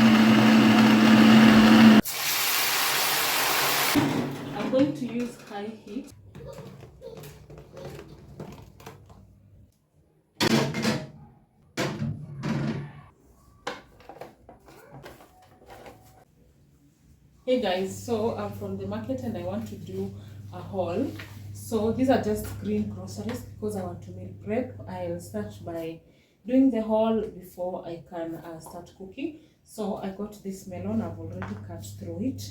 I'm going to use high heat. Hey guys, so I'm from the market and I want to do a haul. So these are just green groceries because I want to meal prep. I'll start by doing the haul before I can start cooking. So I got this melon, I've already cut through it.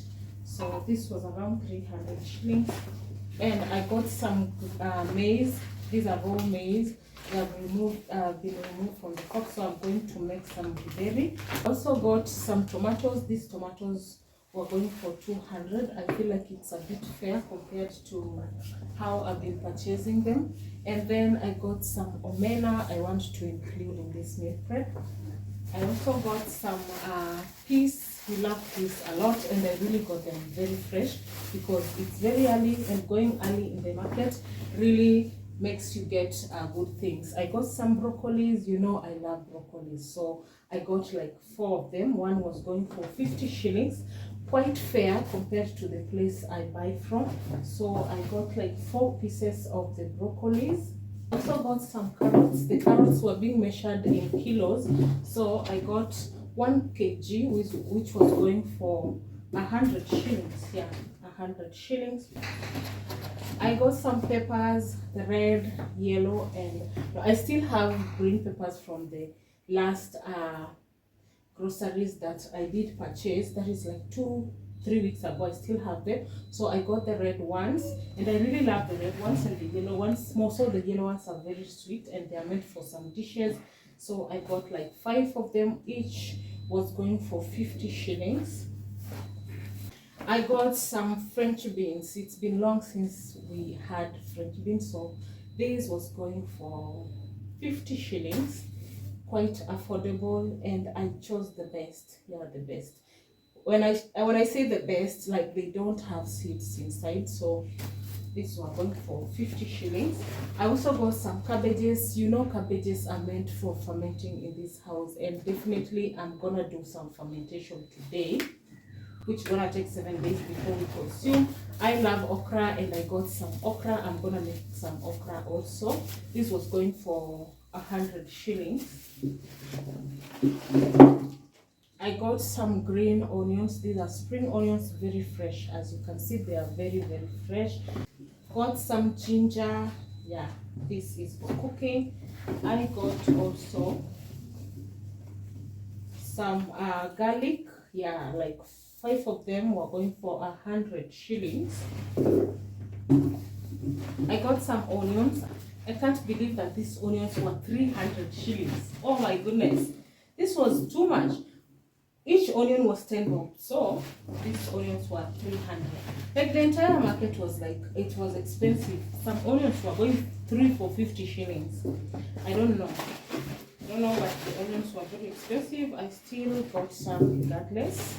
So this was around 300 shillings. And I got some maize. These are raw maize. They have been removed from the cob, so I'm going to make some berry. Also got some tomatoes. These tomatoes were going for 200. I feel like it's a bit fair compared to how I've been purchasing them. And then I got some omena I want to include in this meal prep. I also got some peas. We love peas a lot, and I really got them very fresh because it's very early, and going early in the market really makes you get good things. I got some broccolis. You know I love broccolis, so I got like 4 of them. One was going for 50 shillings, quite fair compared to the place I buy from. So I got like 4 pieces of the broccolis. Also got some carrots. The carrots were being measured in kilos, so I got 1 kg, which was going for 100 shillings. Yeah, 100 shillings. I got some peppers, the red, yellow, and I still have green peppers from the last groceries that I did purchase. That is like 2-3 weeks ago. I still have them, so I got the red ones, and I really love the red ones and the yellow ones more. So the yellow ones are very sweet and they are meant for some dishes, so I got like 5 of them. Each was going for 50 shillings. I got some French beans. It's been long since we had French beans, so this was going for 50 shillings. Quite affordable, and I chose the best. Yeah, the best. When I say the best, like they don't have seeds inside, so this one going for 50 shillings. I also got some cabbages. You know cabbages are meant for fermenting in this house, and definitely I'm gonna do some fermentation today, which gonna take 7 days before we consume. I love okra, and I got some okra. I'm gonna make some okra also. This was going for 100 shillings. I got some green onions. These are spring onions, very fresh. As you can see, they are very, very fresh. Got some ginger. Yeah, this is for cooking. I got also some garlic. Yeah, like 5 of them were going for 100 shillings. I got some onions. I can't believe that these onions were 300 shillings. Oh my goodness. This was too much. Each onion was 10 bob. So these onions were 300. Like the entire market was like, it was expensive. Some onions were going 3 for 50 shillings. I don't know. But the onions were very expensive. I still got some regardless.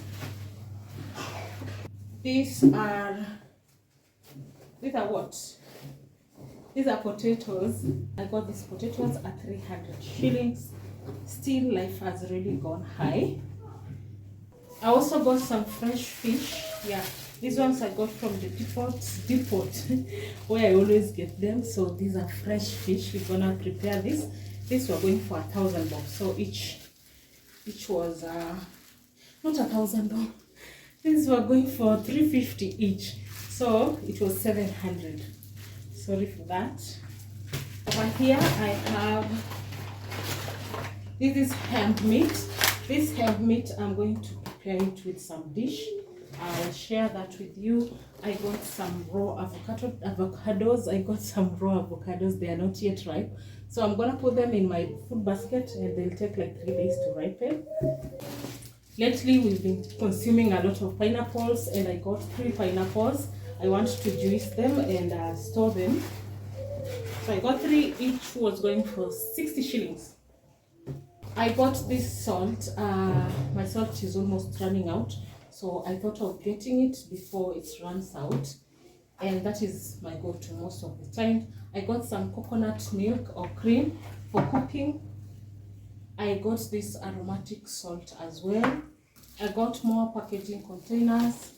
These are what? These are potatoes. I got these potatoes at 300 shillings. Still, life has really gone high. I also got some fresh fish. Yeah, these ones I got from the depot where I always get them. So these are fresh fish. We're gonna prepare this. These were going for 1,000 bob. So each was not 1,000 bob. These were going for 350 each. So it was 700. Sorry for that. Over here I have, this is hemp meat. This hemp meat, I'm going to prepare it with some dish. I'll share that with you. I got some raw avocados. I got some raw avocados. They are not yet ripe, so I'm gonna put them in my food basket, and they'll take like 3 days to ripen. Lately we've been consuming a lot of pineapples, and I got 3 pineapples. I want to juice them and store them. So I got 3. Each was going for 60 shillings. I got this salt. My salt is almost running out, so I thought of getting it before it runs out, and that is my go-to most of the time. I got some coconut milk or cream for cooking. I got this aromatic salt as well. I got more packaging containers.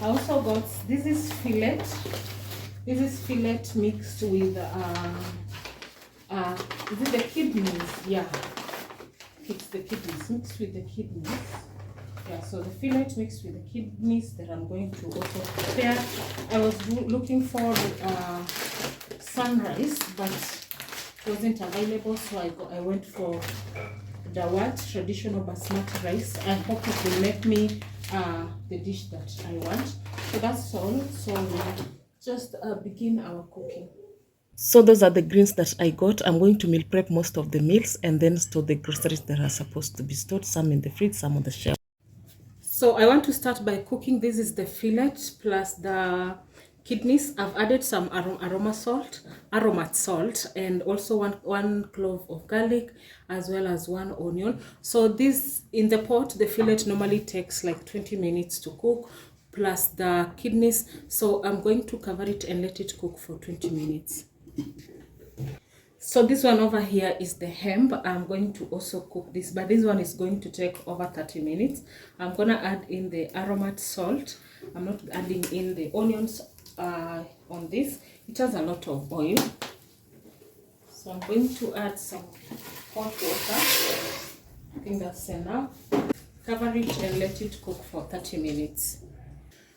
I also got, this is fillet. This is fillet mixed with, is it the kidneys? Yeah, it's the kidneys, mixed with the kidneys. Yeah, so the fillet mixed with the kidneys that I'm going to also prepare. I was looking for sunrise, but it wasn't available, so I went for the traditional basmati rice. I hope it will make me the dish that I want. So that's all. So we'll just begin our cooking. So those are the greens that I got. I'm going to meal prep most of the meals and then store the groceries that are supposed to be stored, some in the fridge, some on the shelf. So I want to start by cooking. This is the fillet plus the kidneys. I've added some aromat salt, and also one clove of garlic, as well as 1 onion. So this, in the pot, the fillet normally takes like 20 minutes to cook, plus the kidneys. So I'm going to cover it and let it cook for 20 minutes. So this one over here is the ham. I'm going to also cook this, but this one is going to take over 30 minutes. I'm gonna add in the aromat salt. I'm not adding in the onions on this. It has a lot of oil. So I'm going to add some hot water. I think that's enough. Cover it and let it cook for 30 minutes.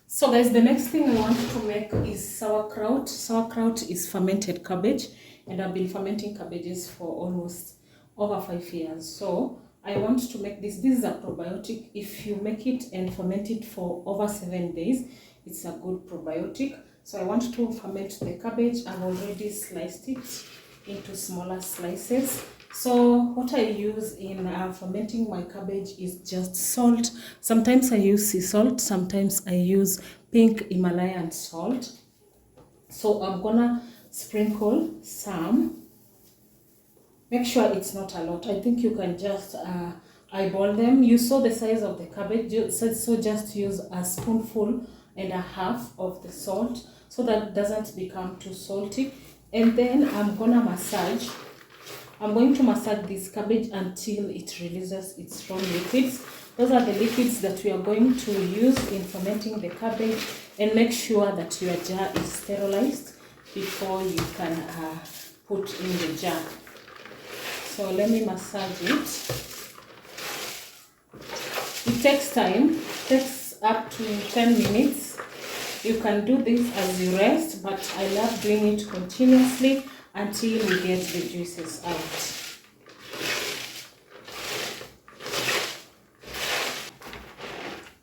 So guys, the next thing I want to make is sauerkraut. Sauerkraut is fermented cabbage, and I've been fermenting cabbages for almost over 5 years. So I want to make this. This is a probiotic. If you make it and ferment it for over 7 days, it's a good probiotic. So I want to ferment the cabbage. I've already sliced it into smaller slices. So what I use in fermenting my cabbage is just salt. Sometimes I use sea salt, sometimes I use pink Himalayan salt. So I'm gonna sprinkle some. Make sure it's not a lot. I think you can just eyeball them. You saw the size of the cabbage, so just use a spoonful and a half of the salt so that it doesn't become too salty. And then I'm gonna massage. I'm going to massage this cabbage until it releases its strong liquids. Those are the liquids that we are going to use in fermenting the cabbage. And make sure that your jar is sterilized before you can put in the jar. So let me massage it. It takes time. It takes up to 10 minutes. You can do this as you rest, but I love doing it continuously until we get the juices out.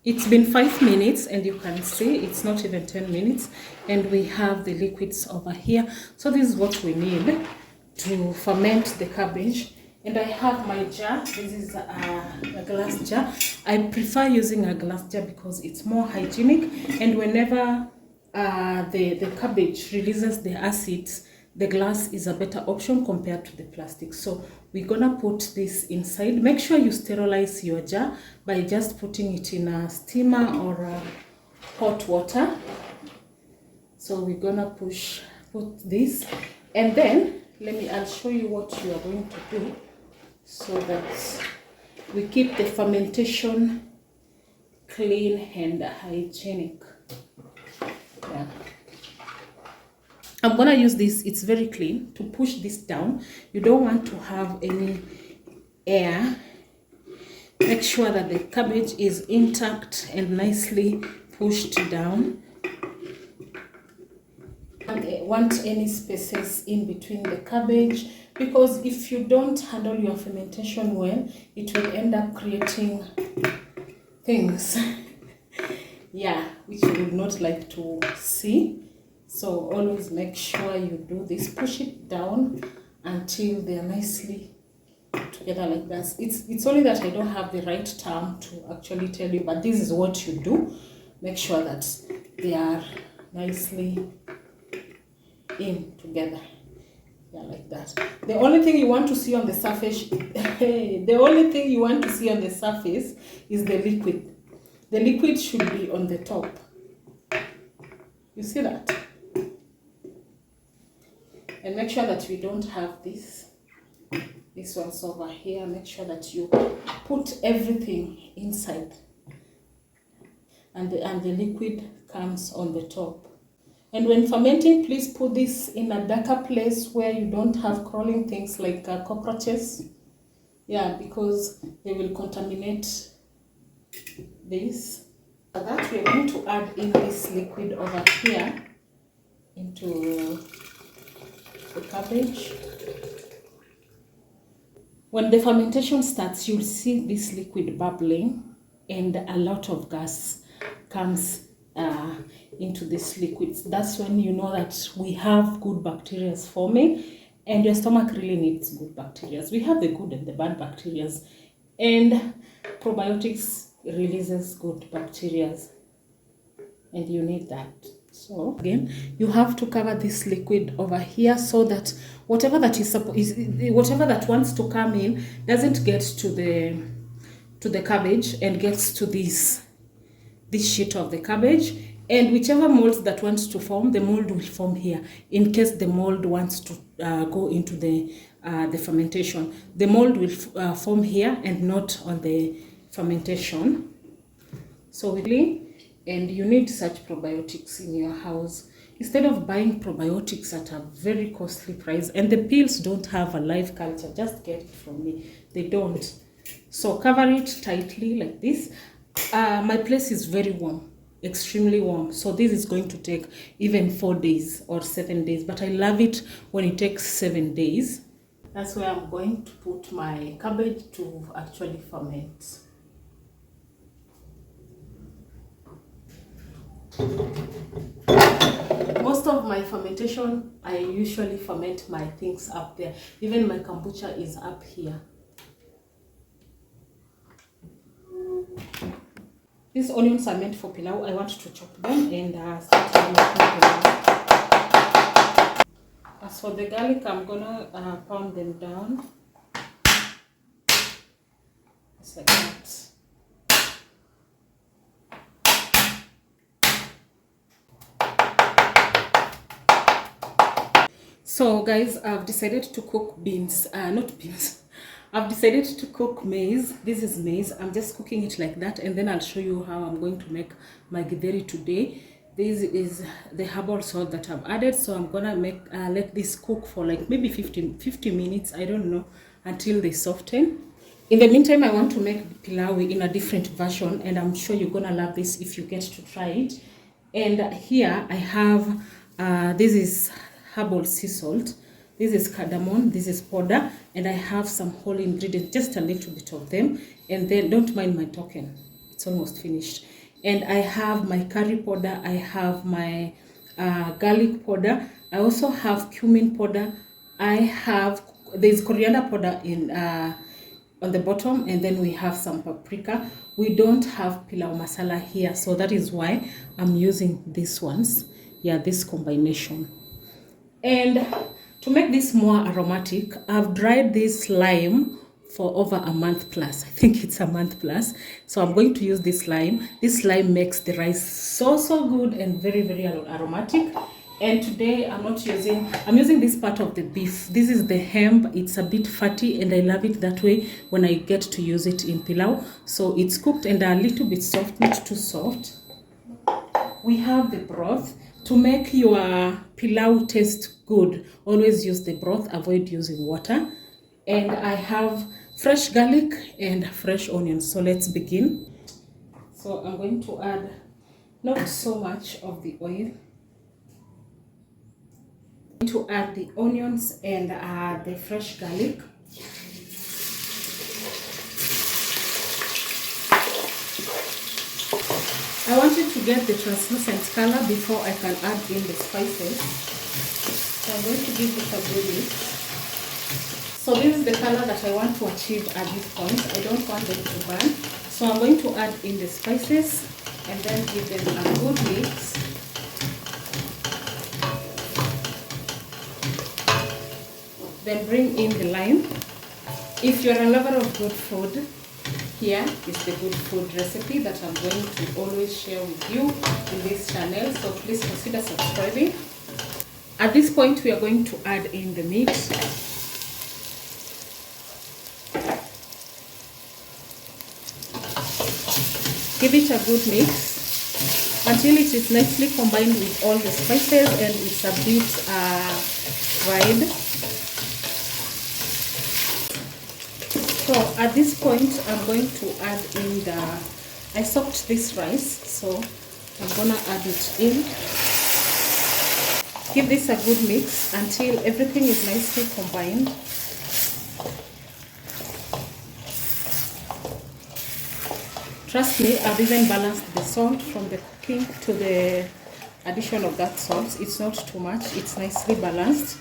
It's been 5 minutes and you can see it's not even 10 minutes and we have the liquids over here. So this is what we need to ferment the cabbage. And I have my jar. This is a glass jar. I prefer using a glass jar because it's more hygienic, and whenever the cabbage releases the acids, the glass is a better option compared to the plastic. So we're gonna put this inside. Make sure you sterilize your jar by just putting it in a steamer or hot water. So we're gonna put this, and then I'll show you what you are going to do so that we keep the fermentation clean and hygienic. Yeah. I'm gonna use this, it's very clean, to push this down. You don't want to have any air. Make sure that the cabbage is intact and nicely pushed down. I want any spaces in between the cabbage, because if you don't handle your fermentation well, it will end up creating things yeah, which you would not like to see. So always make sure you do this. Push it down until they are nicely together like that. It's only that I don't have the right term to actually tell you, but this is what you do. Make sure that they are nicely in together. Yeah, like that. The only thing you want to see on the surface, the only thing you want to see on the surface is the liquid. The liquid should be on the top. You see that? And make sure that we don't have this This one's over here. Make sure that you put everything inside, and the liquid comes on the top. And when fermenting, please put this in a darker place where you don't have crawling things like cockroaches. Yeah, because they will contaminate this. For that, we're going to add in this liquid over here into the cabbage. When the fermentation starts, you'll see this liquid bubbling and a lot of gas comes into this liquid. That's when you know that we have good bacteria forming, and your stomach really needs good bacteria. We have the good and the bad bacteria, and probiotics releases good bacteria, and you need that. So again, you have to cover this liquid over here so that whatever that whatever that wants to come in doesn't get to the cabbage and gets to this sheet of the cabbage. And whichever mold that wants to form, the mold will form here. In case the mold wants to go into the fermentation, the mold will form here and not on the fermentation. So and you need such probiotics in your house instead of buying probiotics at a very costly price. And the pills don't have a live culture. Just get it from me. They don't. So cover it tightly like this. My place is very warm, extremely warm, so this is going to take even 4 days or 7 days, but I love it when it takes 7 days. That's where I'm going to put my cabbage to actually ferment. Most of my fermentation, I usually ferment my things up there. Even my kombucha is up here. These onions are meant for pilau. I want to chop them and start making pilau. As for the garlic, I'm gonna pound them down. Just like that. So guys, I've decided to cook beans, not beans. I've decided to cook maize. This is maize. I'm just cooking it like that, and then I'll show you how I'm going to make my githeri today. This is the herbal salt that I've added, so I'm gonna make let this cook for like maybe 50 minutes, I don't know, until they soften. In the meantime, I want to make pilau in a different version, and I'm sure you're gonna love this if you get to try it. And here I have this is herbal sea salt. This is cardamom, this is powder, and I have some whole ingredients, just a little bit of them. And then don't mind my token, it's almost finished. And I have my curry powder, I have my garlic powder, I also have cumin powder, there's coriander powder in on the bottom, and then we have some paprika. We don't have pilau masala here, so that is why I'm using these ones. Yeah, this combination. And to make this more aromatic, I've dried this lime for over a month plus. I think it's a month plus. So I'm going to use this lime. This lime makes the rice so good and very aromatic. And today I'm using this part of the beef. This is the ham. It's a bit fatty and I love it that way when I get to use it in pilau. So it's cooked and a little bit soft, not too soft. We have the broth. To make your pilau taste good, always use the broth, avoid using water. And I have fresh garlic and fresh onions. So let's begin. So I'm going to add not so much of the oil. I'm going to add the onions and the fresh garlic. I want you to get the translucent color before I can add in the spices. So I'm going to give it a good mix. So this is the color that I want to achieve at this point. I don't want them to burn. So I'm going to add in the spices and then give them a good mix. Then bring in the lime. If you're a lover of good food, here is the good food recipe that I'm going to always share with you in this channel, so please consider subscribing. At this point, we are going to add in the meat. Give it a good mix until it is nicely combined with all the spices and it's a bit fried. So at this point, I'm going to add in I soaked this rice, so I'm gonna add it in. Give this a good mix until everything is nicely combined. Trust me, I've even balanced the salt from the cooking to the addition of that salt. It's not too much, it's nicely balanced.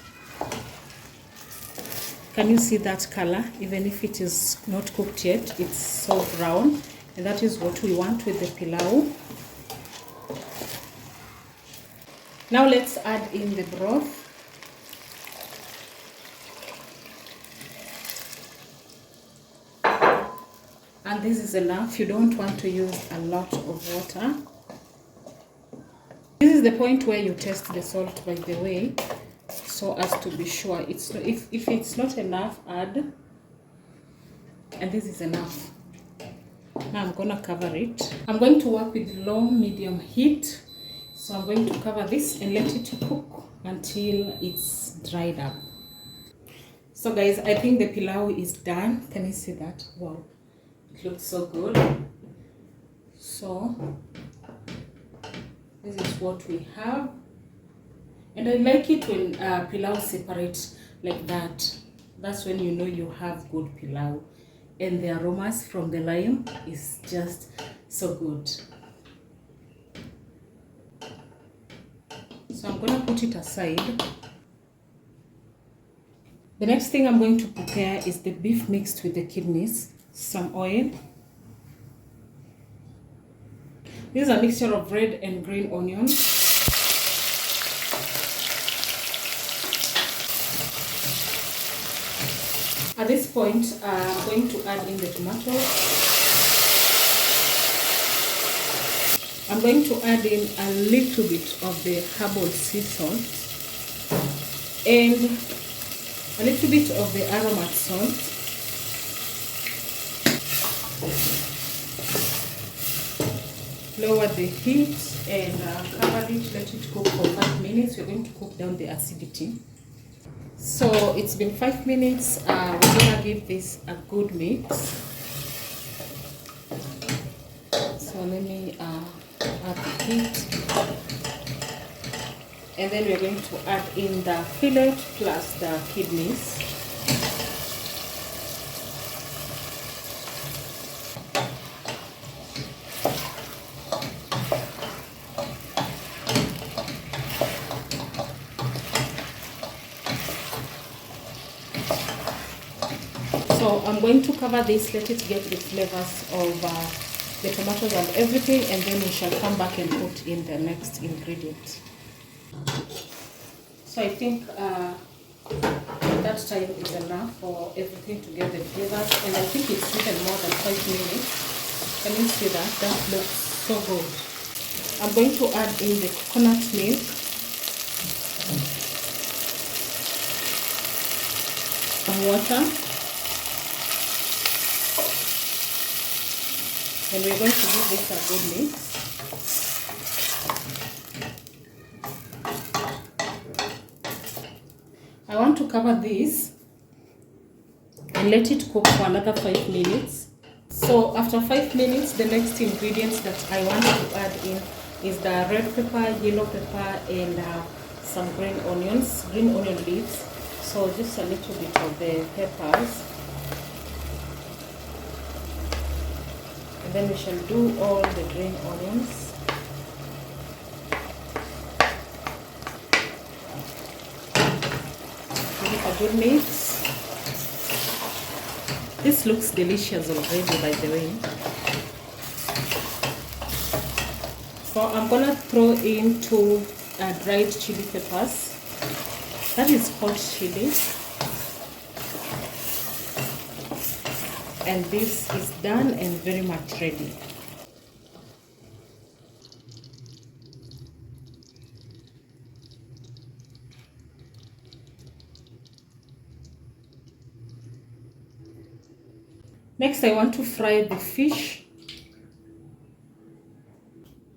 Can you see that color? Even if it is not cooked yet, it's so brown, and that is what we want with the pilau. Now let's add in the broth. And this is enough. You don't want to use a lot of water. This is the point where you test the salt, by the way, so as to be sure. If it's not enough, add. And this is enough. Now I'm gonna cover it. I'm going to work with low medium heat. So I'm going to cover this and let it cook until it's dried up. So guys, I think the pilau is done. Can you see that? Wow. It looks so good. So this is what we have, and I like it when pilau separates like that. That's when you know you have good pilau, and the aromas from the lime is just so good. So I'm gonna put it aside. The next thing I'm going to prepare is the beef mixed with the kidneys. Some oil. This is a mixture of red and green onions. At this point, I'm going to add in the tomatoes. I'm going to add in a little bit of the herbal sea salt and a little bit of the aromatic salt. Lower the heat and cover it, let it cook for 5 minutes. We're going to cook down the acidity. So it's been 5 minutes. We're gonna give this a good mix. So let me add the heat, and then we're going to add in the fillet plus the kidneys. So I'm going to cover this, let it get the flavors of the tomatoes and everything, and then we shall come back and put in the next ingredient. So I think that time is enough for everything to get the flavors, and I think it's even more than 5 minutes. Can you see that? That looks so good. I'm going to add in the coconut milk. Some water. And we're going to give this a good mix. I want to cover this and let it cook for another 5 minutes. So after 5 minutes, the next ingredients that I want to add in is the red pepper, yellow pepper, and some green onion leaves. So just a little bit of the peppers. And then we shall do all the green onions. Give it a good mix. This looks delicious already, by the way. So I'm gonna throw in 2 dried chili peppers. That is hot chili. And this is done and very much ready. Next, I want to fry the fish.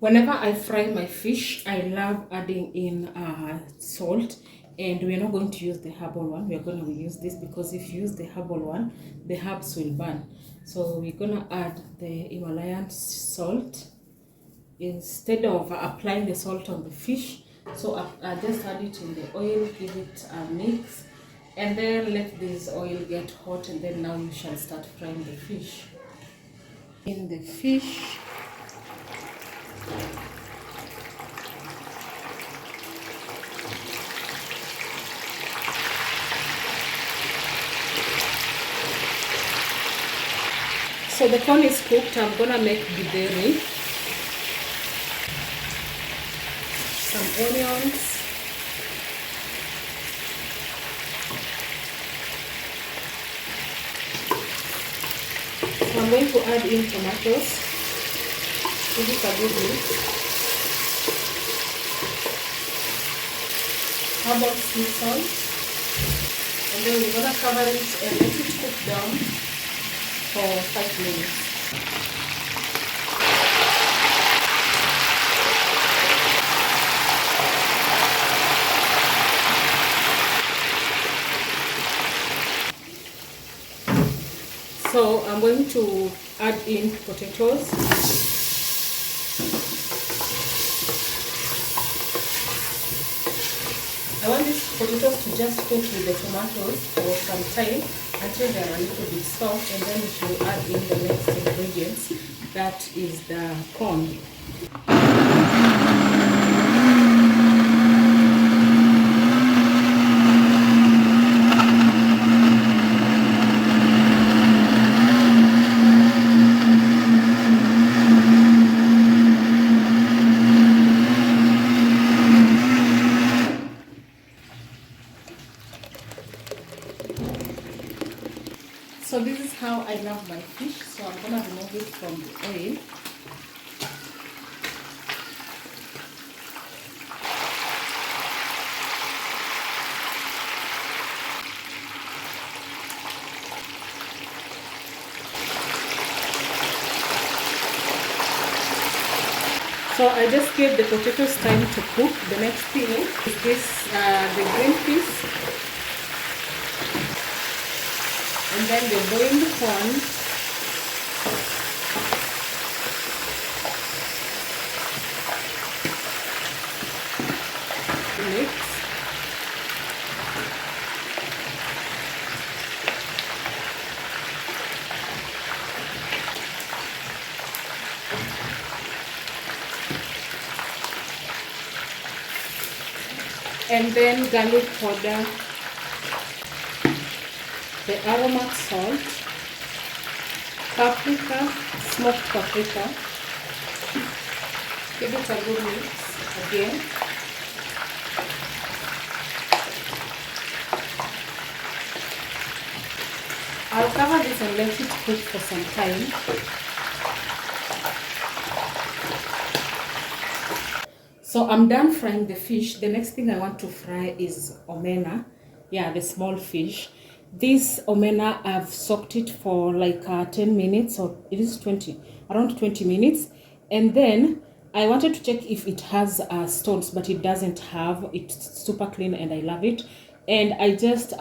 Whenever I fry my fish, I love adding in salt, and we're not going to use the herbal one. We're going to use this because if you use the herbal one, the herbs will burn. So we're going to add the Himalayan salt instead of applying the salt on the fish. So I just add it in the oil, give it a mix, and then let this oil get hot, and then now we shall start frying the fish. In the fish, so the corn is cooked. I'm gonna make githeri, some onions, so I'm going to add in tomatoes. Give it a good mix. Herbal sea salt, and then we're gonna cover it and let it cook down for 5 minutes. So I'm going to add in potatoes. I want these potatoes to just cook with the tomatoes for some time until they are a little bit soft, and then we should add in the next ingredients, that is the corn. So this is how I love my fish. So I'm gonna remove it from the oil. So I just gave the potatoes time to cook. The next thing is this, the green peas. And then the boiled corn, mix, and then garlic powder, the aromatic salt, paprika, smoked paprika. Give it a good mix again. I'll cover this and let it cook for some time. So I'm done frying the fish. The next thing I want to fry is omena. Yeah, the small fish. This omena, I've soaked it for like 10 minutes, or it is 20, around 20 minutes. And then I wanted to check if it has stones, but it doesn't have. It's super clean and I love it. And I just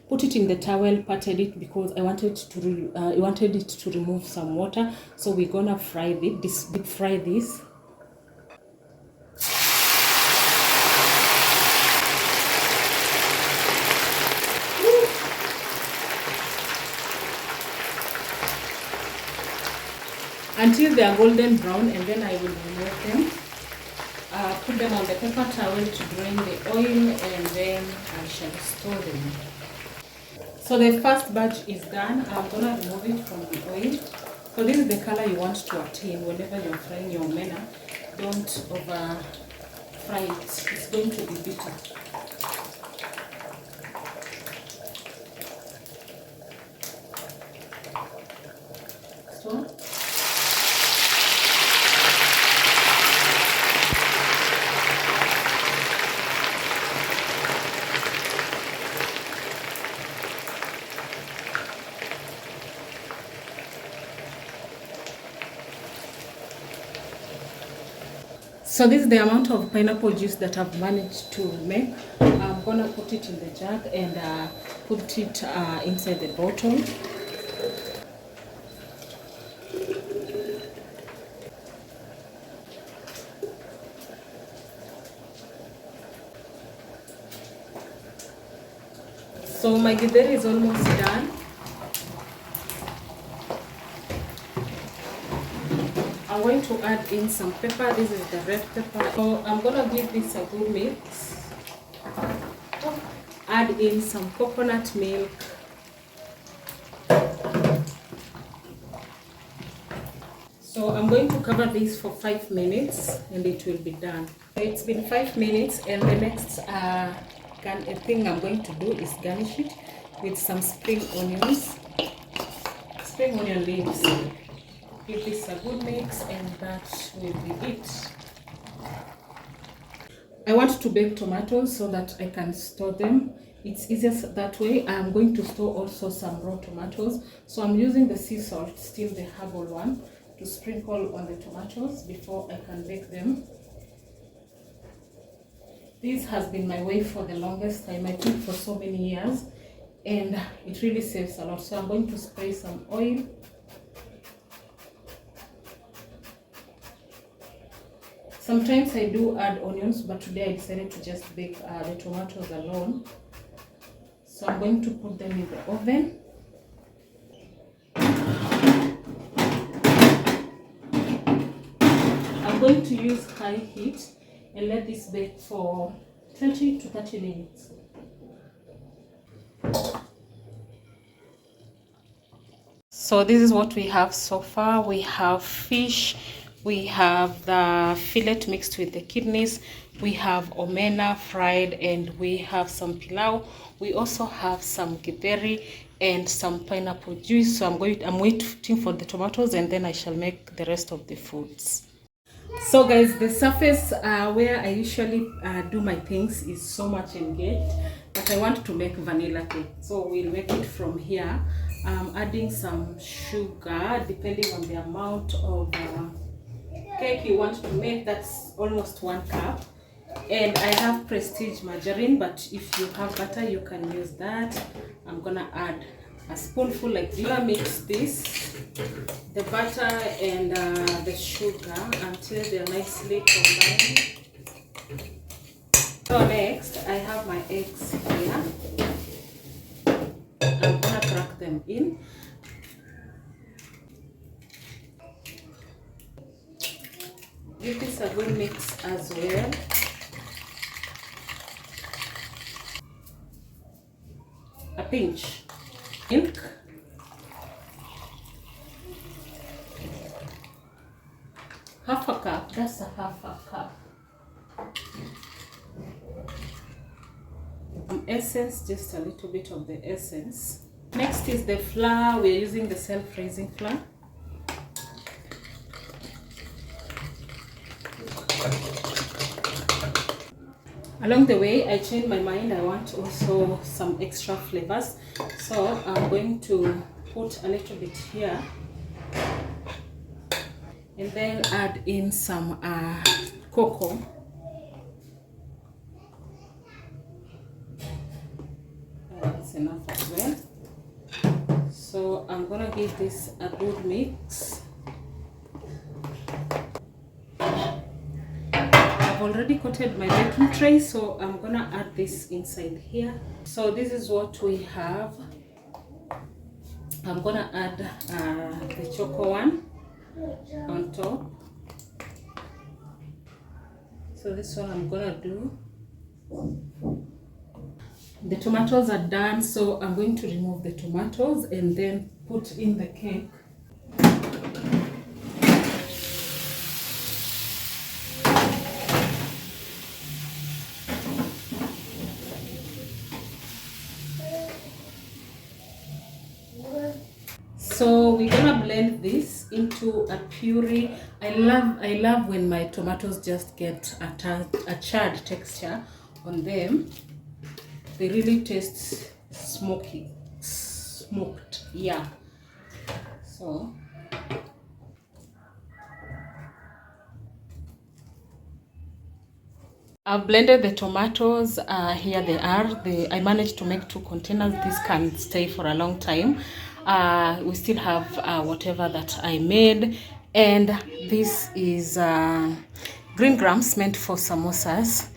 put it in the towel, patted it because I wanted it to remove some water. So we're gonna fry this, deep fry this. Until they are golden brown, and then I will remove them, put them on the paper towel to drain the oil, and then I shall store them. So the first batch is done. I'm gonna remove it from the oil. So this is the color you want to attain whenever you're frying your omena. Don't over fry it, it's going to be bitter. So So this is the amount of pineapple juice that I've managed to make. I'm gonna put it in the jug and put it inside the bottle. So my githeri is almost done. I'm going to add in some pepper. This is the red pepper. So I'm gonna give this a good mix. Add in some coconut milk. So I'm going to cover this for 5 minutes and it will be done. It's been 5 minutes and the next thing I'm going to do is garnish it with some spring onions, spring onion leaves. Give this a good mix and that will be it. I want to bake tomatoes so that I can store them. It's easiest that way. I'm going to store also some raw tomatoes. So I'm using the sea salt, still the herbal one, to sprinkle on the tomatoes before I can bake them. This has been my way for the longest time, I think for so many years, and it really saves a lot. So I'm going to spray some oil. Sometimes I do add onions, but today I decided to just bake the tomatoes alone. So I'm going to put them in the oven. I'm going to use high heat and let this bake for 20 to 30 minutes. So this is what we have so far. We have fish, we have the fillet mixed with the kidneys, we have omena fried, and we have some pilau. We also have some githeri and some pineapple juice. So I'm waiting for the tomatoes and then I shall make the rest of the foods. So guys, the surface where I usually do my things is so much engaged, but I want to make vanilla cake. So we'll make it from here. I'm adding some sugar depending on the amount of cake you want to make. That's almost 1 cup. And I have Prestige margarine, but if you have butter, you can use that. I'm gonna add a spoonful like this. I'm gonna mix this, the butter and the sugar until they're nicely combined. So next, I have my eggs here. I'm gonna crack them in. Give this a good mix as well. A pinch milk, half a cup. That's a half a cup. Essence, just a little bit of the essence. Next is the flour. We're using the self-raising flour. Along the way, I changed my mind. I want also some extra flavors. So I'm going to put a little bit here and then add in some cocoa. That's enough as well. So I'm gonna give this a good mix. I've already coated my baking tray, so I'm gonna add this inside here. So this is what we have. I'm gonna add the choco one on top. So this one I'm gonna do. The tomatoes are done, so I'm going to remove the tomatoes and then put in the cake. So we're gonna blend this into a puree. I love when my tomatoes just get a charred texture on them. They really taste smoked, yeah. So I've blended the tomatoes. Here they are. I managed to make 2 containers. This can stay for a long time. We still have whatever that I made. And this is green grams meant for samosas.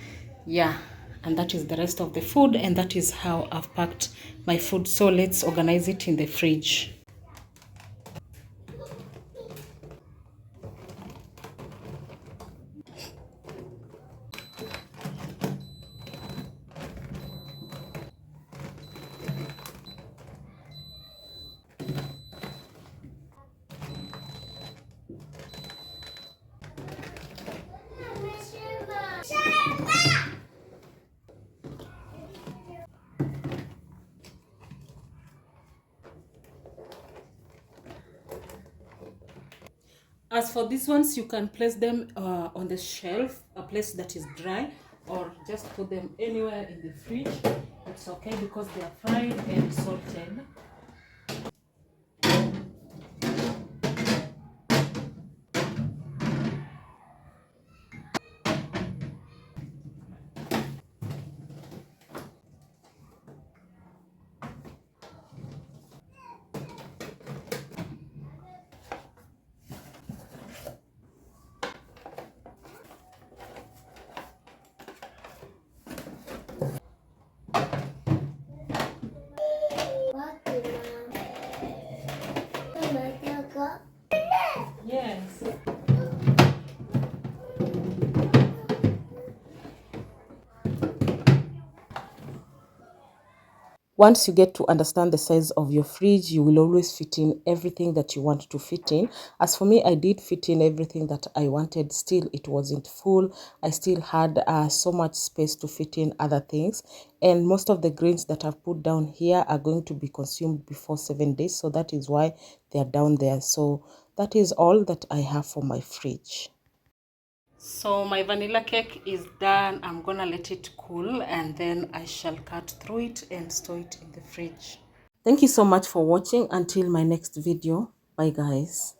Yeah, and that is the rest of the food. And that is how I've packed my food. So let's organize it in the fridge. As for these ones, you can place them on the shelf, a place that is dry, or just put them anywhere in the fridge. It's okay because they are fried and salted. Yes. Once you get to understand the size of your fridge, you will always fit in everything that you want to fit in. As for me, I did fit in everything that I wanted. Still, it wasn't full. I still had so much space to fit in other things. And most of the grains that I've put down here are going to be consumed before 7 days. So that is why they're down there. So that is all that I have for my fridge. So my vanilla cake is done. I'm gonna let it cool and then I shall cut through it and store it in the fridge. Thank you so much for watching. Until my next video. Bye guys.